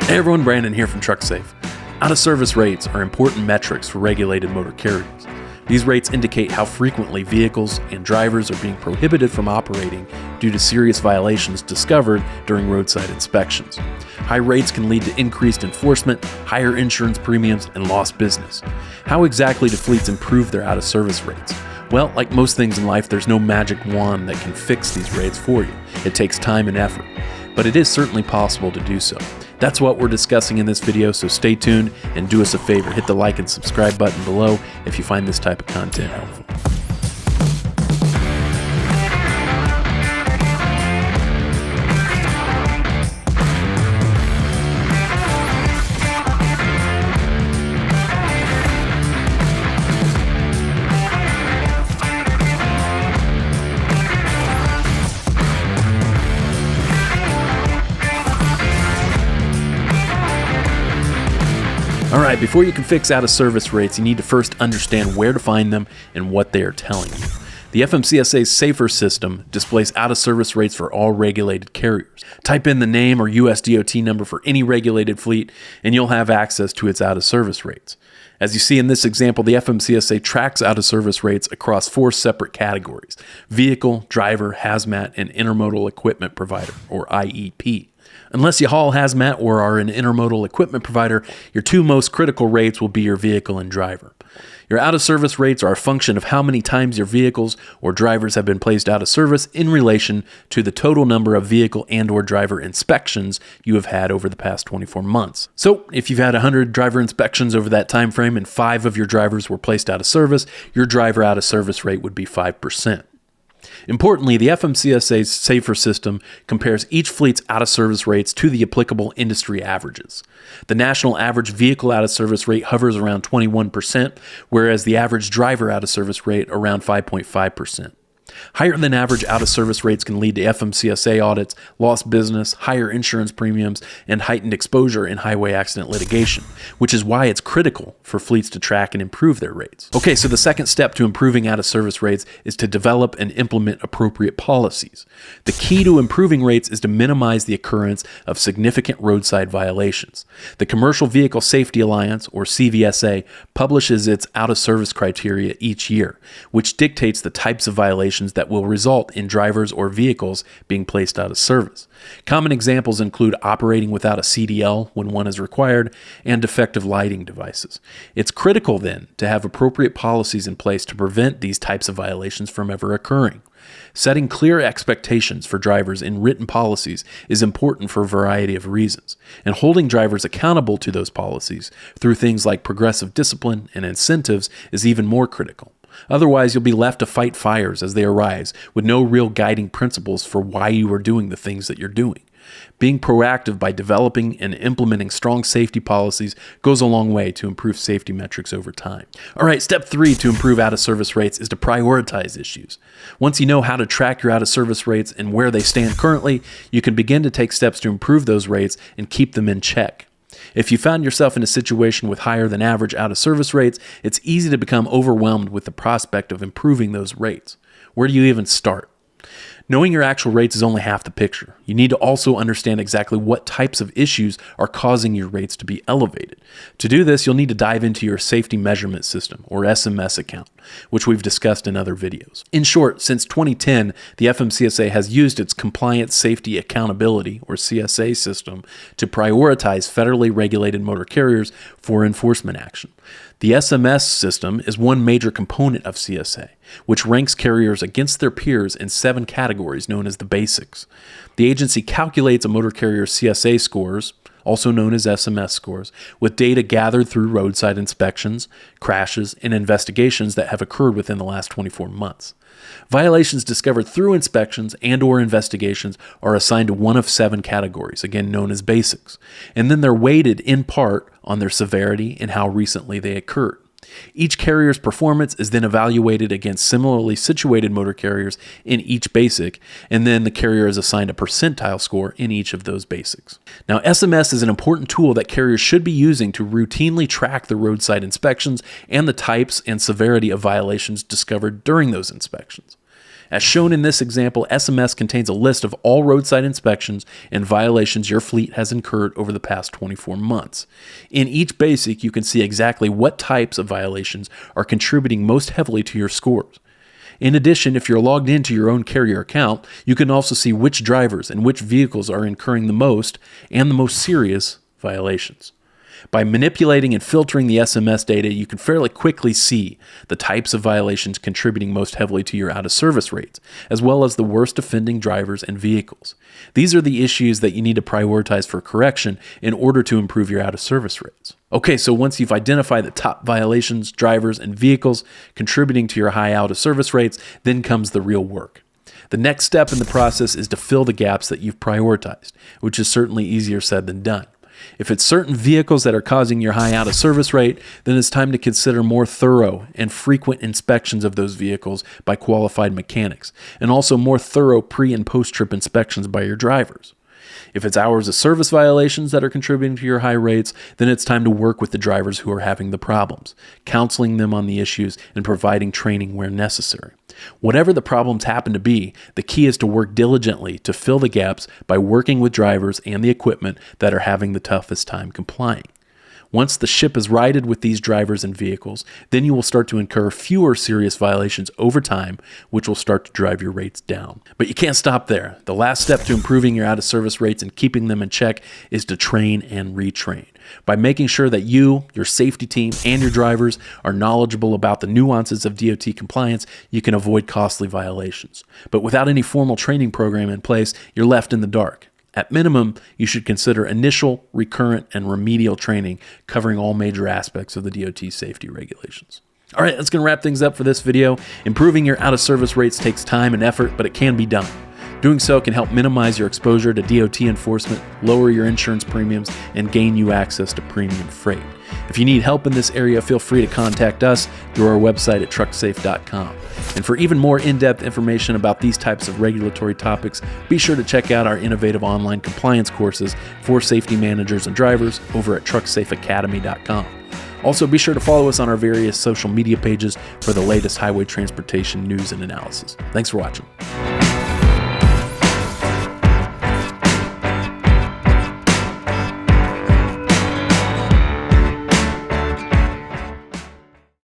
Hey everyone, Brandon here from TruckSafe. Out-of-service rates are important metrics for regulated motor carriers. These rates indicate how frequently vehicles and drivers are being prohibited from operating due to serious violations discovered during roadside inspections. High rates can lead to increased enforcement, higher insurance premiums, and lost business. How exactly do fleets improve their out-of-service rates? Well, like most things in life, there's no magic wand that can fix these rates for you. It takes time and effort, but it is certainly possible to do so. That's what we're discussing in this video, so stay tuned and do us a favor, hit the like and subscribe button below if you find this type of content helpful. Alright, before you can fix out-of-service rates, you need to first understand where to find them and what they are telling you. The FMCSA's Safer system displays out-of-service rates for all regulated carriers. Type in the name or US DOT number for any regulated fleet, and you'll have access to its out-of-service rates. As you see in this example, the FMCSA tracks out-of-service rates across 4 separate categories: vehicle, driver, hazmat, and intermodal equipment provider, or IEP. Unless you haul hazmat or are an intermodal equipment provider, your 2 most critical rates will be your vehicle and driver. Your out-of-service rates are a function of how many times your vehicles or drivers have been placed out of service in relation to the total number of vehicle and or driver inspections you have had over the past 24 months. So, if you've had 100 driver inspections over that time frame and 5 of your drivers were placed out of service, your driver out-of-service rate would be 5%. Importantly, the FMCSA's Safer system compares each fleet's out-of-service rates to the applicable industry averages. The national average vehicle out-of-service rate hovers around 21%, whereas the average driver out-of-service rate around 5.5%. Higher than average out-of-service rates can lead to FMCSA audits, lost business, higher insurance premiums, and heightened exposure in highway accident litigation, which is why it's critical for fleets to track and improve their rates. Okay, so the second step to improving out-of-service rates is to develop and implement appropriate policies. The key to improving rates is to minimize the occurrence of significant roadside violations. The Commercial Vehicle Safety Alliance, or CVSA, publishes its out-of-service criteria each year, which dictates the types of violations that will result in drivers or vehicles being placed out of service. Common examples include operating without a CDL when one is required and defective lighting devices. It's critical then to have appropriate policies in place to prevent these types of violations from ever occurring. Setting clear expectations for drivers in written policies is important for a variety of reasons, and holding drivers accountable to those policies through things like progressive discipline and incentives is even more critical. Otherwise, you'll be left to fight fires as they arise with no real guiding principles for why you are doing the things that you're doing. Being proactive by developing and implementing strong safety policies goes a long way to improve safety metrics over time. All right, step 3 to improve out-of-service rates is to prioritize issues. Once you know how to track your out-of-service rates and where they stand currently, you can begin to take steps to improve those rates and keep them in check. If you found yourself in a situation with higher than average out-of-service rates, it's easy to become overwhelmed with the prospect of improving those rates. Where do you even start? Knowing your actual rates is only half the picture. You need to also understand exactly what types of issues are causing your rates to be elevated. To do this, you'll need to dive into your Safety Measurement System, or SMS account, which we've discussed in other videos. In short, since 2010, the FMCSA has used its Compliance Safety Accountability, or CSA system, to prioritize federally regulated motor carriers for enforcement action. The SMS system is one major component of CSA, which ranks carriers against their peers in 7 categories known as the basics. The agency calculates a motor carrier's CSA scores, also known as SMS scores, with data gathered through roadside inspections, crashes, and investigations that have occurred within the last 24 months. Violations discovered through inspections and/or investigations are assigned to one of 7 categories, again known as basics, and then they're weighted in part on their severity and how recently they occurred. Each carrier's performance is then evaluated against similarly situated motor carriers in each basic, and then the carrier is assigned a percentile score in each of those basics. Now, SMS is an important tool that carriers should be using to routinely track the roadside inspections and the types and severity of violations discovered during those inspections. As shown in this example, SMS contains a list of all roadside inspections and violations your fleet has incurred over the past 24 months. In each basic, you can see exactly what types of violations are contributing most heavily to your scores. In addition, if you're logged into your own carrier account, you can also see which drivers and which vehicles are incurring the most and the most serious violations. By manipulating and filtering the SMS data, you can fairly quickly see the types of violations contributing most heavily to your out-of-service rates, as well as the worst offending drivers and vehicles. These are the issues that you need to prioritize for correction in order to improve your out-of-service rates. Okay, so once you've identified the top violations, drivers, and vehicles contributing to your high out-of-service rates, then comes the real work. The next step in the process is to fill the gaps that you've prioritized, which is certainly easier said than done. If it's certain vehicles that are causing your high out-of-service rate, then it's time to consider more thorough and frequent inspections of those vehicles by qualified mechanics, and also more thorough pre- and post-trip inspections by your drivers. If it's hours of service violations that are contributing to your high rates, then it's time to work with the drivers who are having the problems, counseling them on the issues, and providing training where necessary. Whatever the problems happen to be, the key is to work diligently to fill the gaps by working with drivers and the equipment that are having the toughest time complying. Once the ship is righted with these drivers and vehicles, then you will start to incur fewer serious violations over time, which will start to drive your rates down. But you can't stop there. The last step to improving your out-of-service rates and keeping them in check is to train and retrain. By making sure that you, your safety team, and your drivers are knowledgeable about the nuances of DOT compliance, you can avoid costly violations. But without any formal training program in place, you're left in the dark. At minimum, you should consider initial, recurrent, and remedial training covering all major aspects of the DOT safety regulations. All right, that's going to wrap things up for this video. Improving your out-of-service rates takes time and effort, but it can be done. Doing so can help minimize your exposure to DOT enforcement, lower your insurance premiums, and gain you access to premium freight. If you need help in this area, feel free to contact us through our website at trucksafe.com. And for even more in-depth information about these types of regulatory topics, be sure to check out our innovative online compliance courses for safety managers and drivers over at trucksafeacademy.com. Also, be sure to follow us on our various social media pages for the latest highway transportation news and analysis. Thanks for watching.